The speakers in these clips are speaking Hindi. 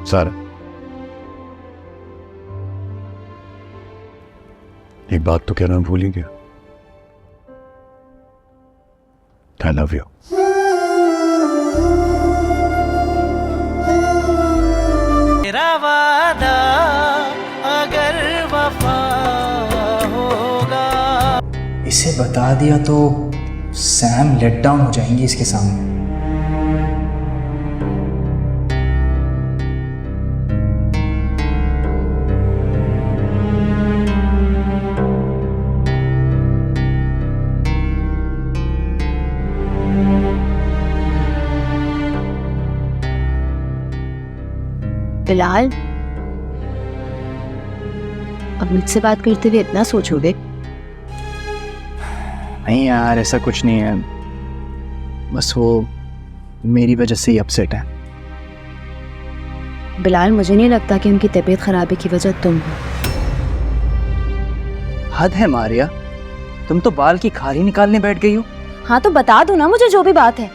सारा, एक बात तो कहना भूल ही गया। I love you. मेरा वादा अगर वफा होगा। इसे बता दिया तो सैम लेट डाउन हो जाएंगी इसके सामने। बिलाल, अब मुझसे बात करते हुए इतना सोचोगे? नहीं यार, ऐसा कुछ नहीं है, बस वो मेरी वजह से ही अपसेट है। बिलाल, मुझे नहीं लगता कि उनकी तबीयत खराबी की वजह तुम हो। हद है मारिया, तुम तो बाल की खारी निकालने बैठ गई हो। हाँ तो बता दो ना मुझे जो भी बात है।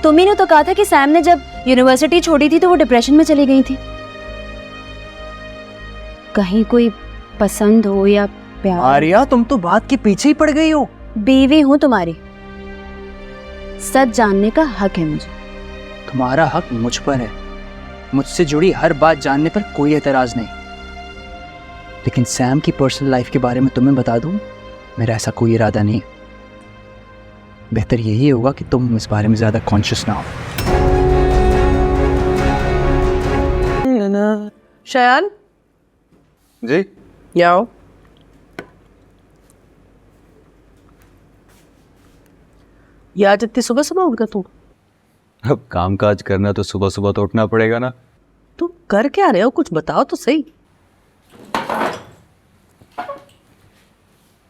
तुम्ही ने तो कहा था कि सैम ने जब यूनिवर्सिटी छोड़ी थी तो वो डिप्रेशन में चली गई थी। कहीं कोई पसंद हो या प्यार। मारिया, तुम तो बात के पीछे ही पड़ गई हो। बीवी हूं तुम्हारी, सच जानने का हक है मुझे। तुम्हारा हक मुझ पर है, मुझसे जुड़ी हर बात जानने पर कोई एतराज नहीं, लेकिन सैम की पर्सनल लाइफ के बारे में तुम्हें बता दूं, मेरा ऐसा कोई इरादा नहीं है। बेहतर यही होगा कि तुम इस बारे में ज्यादा कॉन्शियस ना हो। शयान जी, ये आओ। ये आज इतनी सुबह सुबह उठ गया तू? अब काम काज करना तो सुबह सुबह तो उठना पड़ेगा ना। तुम कर क्या रहे हो, कुछ बताओ तो सही।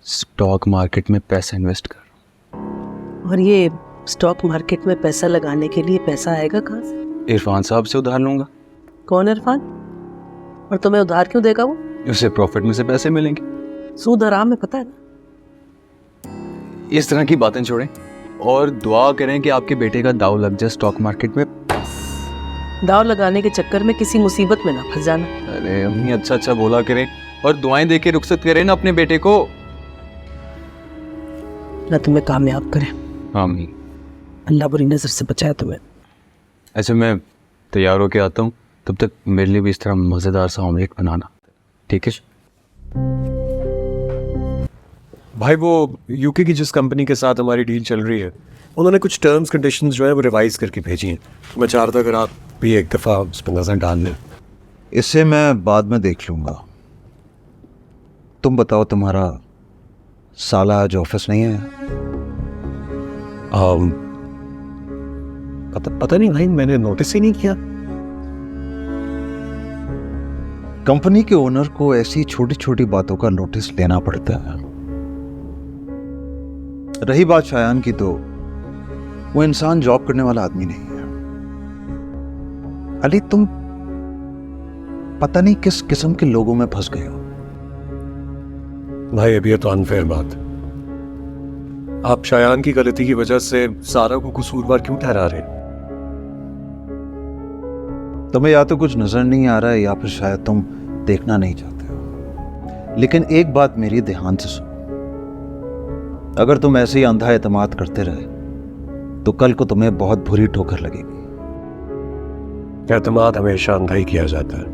स्टॉक मार्केट में पैसा इन्वेस्ट कर। और ये स्टॉक मार्केट में पैसा लगाने के लिए पैसा आएगा कहाँ से? इरफान साहब से उधार लूंगा। कौन है इरफान? और तुम्हें उधार क्यों देगा वो? उसे प्रॉफिट में से पैसे मिलेंगे। सूद हराम में, पता है ना। इस तरह की बातें छोड़ें और दुआ करें कि आपके बेटे का दाव लग जाए स्टॉक मार्केट में। दाव लगाने के चक्कर में किसी मुसीबत में ना फंस जाना। अरे अम्मी, अच्छा अच्छा बोला करें और दुआएं दे के रुखसत करें ना अपने बेटे को। ना तुम्हें कामयाब करे। आमीन। अल्लाह बुरी नजर से बचाए तुम्हें। अच्छा, मैं तैयार होके आता हूँ, तब तक मेरे लिए भी इस तरह मज़ेदार सा ऑमलेट बनाना, ठीक है? भाई, वो यूके की जिस कंपनी के साथ हमारी डील चल रही है, उन्होंने कुछ टर्म्स कंडीशंस जो है वो रिवाइज करके भेजी हैं। मैं चाह रहा था अगर आप भी एक दफ़ा उस पर नज़र डाल लें। इसे मैं बाद में देख लूँगा। तुम बताओ, तुम्हारा साला आज ऑफिस नहीं है? पता नहीं भाई, मैंने नोटिस ही नहीं किया। कंपनी के ओनर को ऐसी छोटी छोटी बातों का नोटिस लेना पड़ता है। रही बात शायान की, तो वो इंसान जॉब करने वाला आदमी नहीं है। अली, तुम पता नहीं किस किस्म के लोगों में फंस गए हो। भाई, अभी ये तो अनफेयर बात। आप शायान की गलती की वजह से सारा को कसूरवार क्यों ठहरा रहे हैं? तुम्हें या तो कुछ नजर नहीं आ रहा है या फिर शायद तुम देखना नहीं चाहते हो। लेकिन एक बात मेरी ध्यान से सुनो, अगर तुम ऐसे ही अंधा एतमाद करते रहे तो कल को तुम्हें बहुत बुरी ठोकर लगेगी। एतमाद हमेशा अंधा ही किया जाता है,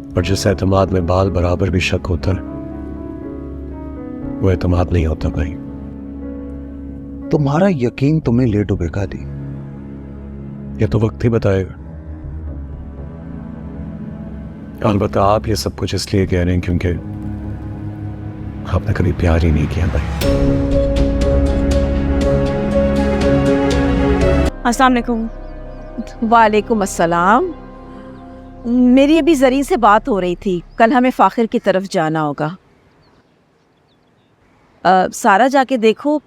और जिस एतमाद में बाल बराबर भी शक होता है वो एतमाद नहीं होता भाई। तुम्हारा यकीन तुम्हें ले डूबेगा अली। ये तो वक्त ही बताएगा। अलबत्ता आप ये सब कुछ इसलिए कह रहे हैं क्योंकि आपने कभी प्यार ही नहीं किया भाई। अस्सलाम वालेकुम। वालेकुम अस्सलाम। मेरी अभी ज़रीन से बात हो रही थी, कल हमें फ़ाखिर की तरफ जाना होगा। सारा जाके देखो,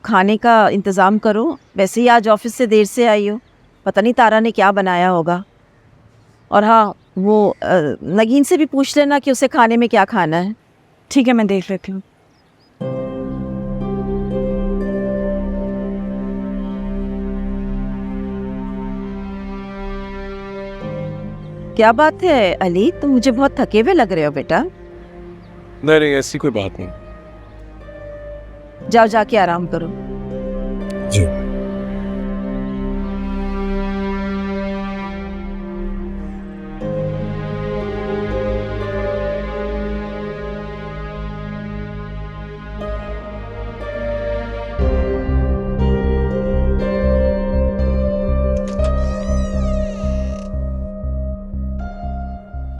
खाने का इंतज़ाम करो। वैसे ही आज ऑफिस से देर से आई हो, पता नहीं तारा ने क्या बनाया होगा। और हाँ, वो नगीन से भी पूछ लेना कि उसे खाने में क्या खाना है। ठीक है, मैं देख लेती हूँ। क्या बात है अली, तुम मुझे बहुत थके हुए लग रहे हो बेटा। नहीं नहीं, ऐसी कोई बात नहीं। जाओ जाके आराम करो। जी।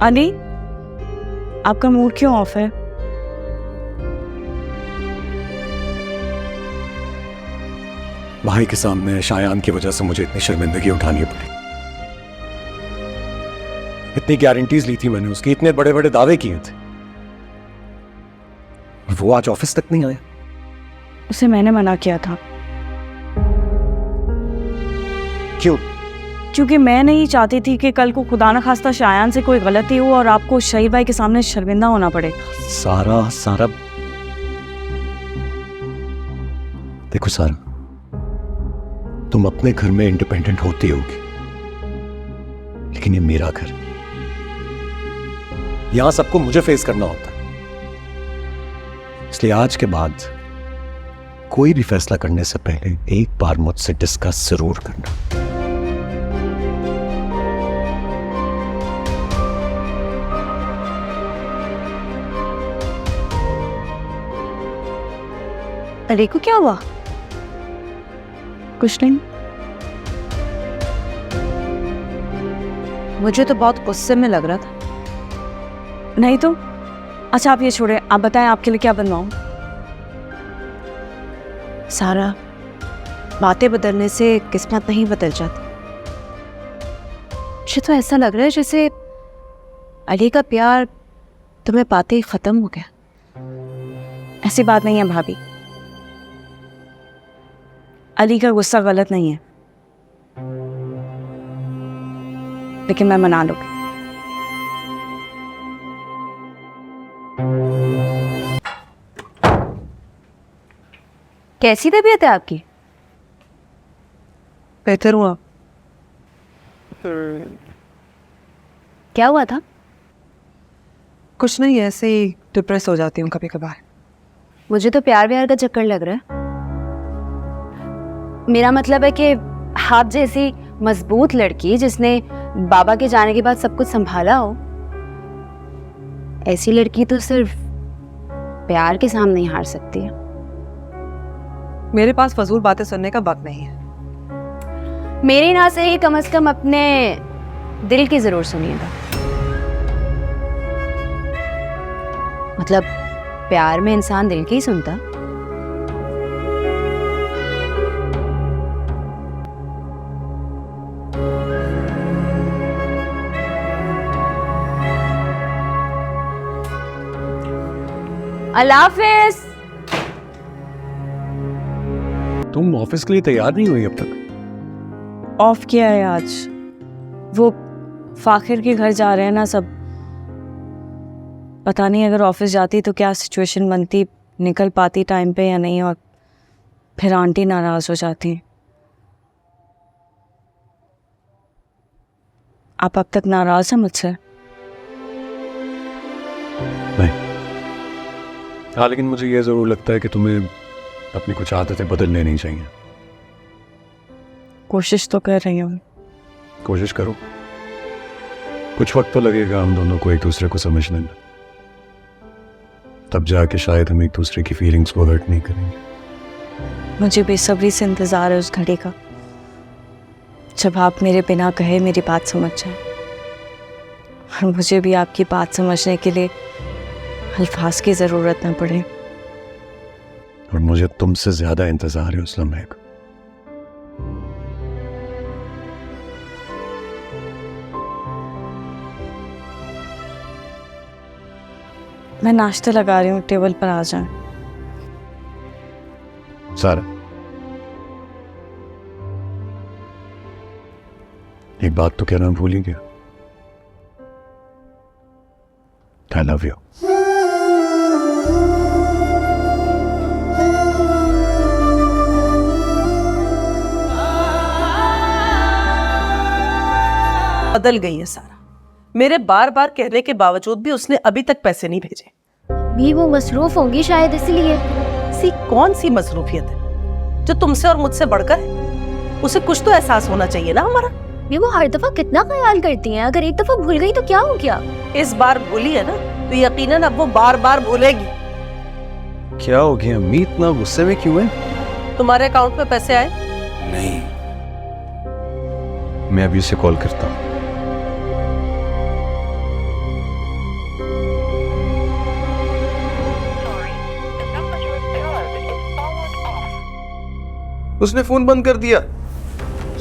अली, आपका मूड क्यों ऑफ है? भाई के सामने शायान की वजह से मुझे इतनी शर्मिंदगी उठानी पड़ी। इतनी गारंटीज ली थी मैंने उसकी, इतने बड़े बड़े दावे किए थे, और वो आज ऑफिस तक नहीं आया। उसे मैंने मना किया था। क्यों? क्योंकि मैं नहीं चाहती थी कि कल को खुदा न खास्ता शायान से कोई गलती हो और आपको शहीद भाई के सामने शर्मिंदा होना पड़े। सारा देखो सारा, तुम अपने घर में इंडिपेंडेंट होती होगी, लेकिन ये मेरा घर, यहां सबको मुझे फेस करना होता है। इसलिए आज के बाद कोई भी फैसला करने से पहले एक बार मुझसे डिस्कस जरूर करना। अली को क्या हुआ? कुछ नहीं। मुझे तो बहुत गुस्से में लग रहा था। नहीं तो अच्छा, आप ये छोड़े, आप बताएं आपके लिए क्या बनवाऊं? सारा, बातें बदलने से किस्मत नहीं बदल जाती। मुझे तो ऐसा लग रहा है जैसे अली का प्यार तुम्हें पाते ही खत्म हो गया। ऐसी बात नहीं है भाभी, अली का गुस्सा गलत नहीं है, लेकिन मैं मना लूंगी। कैसी तबीयत है आपकी? बेहतर हुआ। क्या हुआ था? कुछ नहीं, ऐसे ही डिप्रेस हो जाती हूँ कभी कभार। मुझे तो प्यार व्यार का चक्कर लग रहा है। मेरा मतलब है कि आप जैसी मजबूत लड़की जिसने बाबा के जाने के बाद सब कुछ संभाला हो, ऐसी लड़की तो सिर्फ प्यार के सामने ही हार सकती है। मेरे पास फजूल बातें सुनने का वक्त नहीं है। मेरी ना से ही कम से कम अपने दिल की जरूर सुनिएगा। मतलब प्यार में इंसान दिल की ही सुनता। अल्लाह हाफिज़। तुम ऑफिस के लिए तैयार नहीं हुई अब तक? ऑफ किया है आज। वो फाखिर के घर जा रहे हैं ना सब। पता नहीं अगर ऑफिस जाती तो क्या सिचुएशन बनती, निकल पाती टाइम पे या नहीं, और फिर आंटी नाराज हो जाती। आप अब तक नाराज हैं मुझसे? नहीं। हाँ, लेकिन मुझे ये जरूर लगता है कि तुम्हें अपनी कुछ आदतें बदल लेनी चाहिए। कोशिश तो कर रही हूँ। कोशिश करो, कुछ वक्त तो लगेगा हम दोनों को एक दूसरे को समझने में, तब जाके शायद हम एक दूसरे की फीलिंग्स को हर्ट नहीं करेंगे। मुझे बेसब्री से इंतज़ार है उस घड़ी का, जब आप मेरे बिना कहे मेरी बात समझ जाए, और मुझे भी आपकी बात समझने के लिए अल्फाज की ज़रूरत न पड़े। और मुझे तुमसे ज्यादा इंतजार है उस लम्हे का। मैं नाश्ता लगा रही हूँ, टेबल पर आ जाएं। सारा, एक बात तो कहना भूल ही गया। I love you. बदल गई है सारा। मेरे बार बार कहने के बावजूद भी उसने अभी तक पैसे नहीं भेजे। भी वो मसरूफ होंगी शायद इसलिए। सी कौन सी मसरूफियत है जो तुमसे और मुझसे बढ़कर है? उसे कुछ तो एहसास होना चाहिए ना हमारा। भी वो हर दफा कितना ख्याल करती हैं, अगर एक दफा भूल गई तो क्या हो गया? इस बार भूली है ना तो यकीनन अब वो बार बार भूलेगी। क्या हो गया अम्मी, इतना गुस्से में क्यों है? तुम्हारे अकाउंट में पैसे आए? नहीं, मैं अभी उसे कॉल करता हूँ। उसने फोन बंद कर दिया।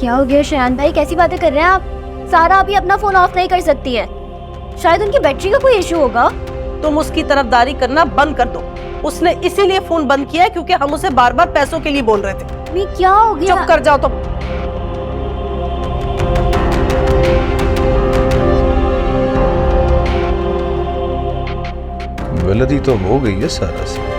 क्या हो गया शयान भाई, कैसी बातें कर रहे हैं आप? सारा अभी अपना फोन ऑफ नहीं कर सकती है, शायद उनकी बैटरी का कोई इशू होगा। तुम उसकी तरफदारी करना बंद कर दो। उसने इसीलिए फोन बंद किया है क्योंकि हम उसे बार बार पैसों के लिए बोल रहे थे। भी क्या हो गया? चुप कर जाओ तुम। गलती तो हो गई है सारा से।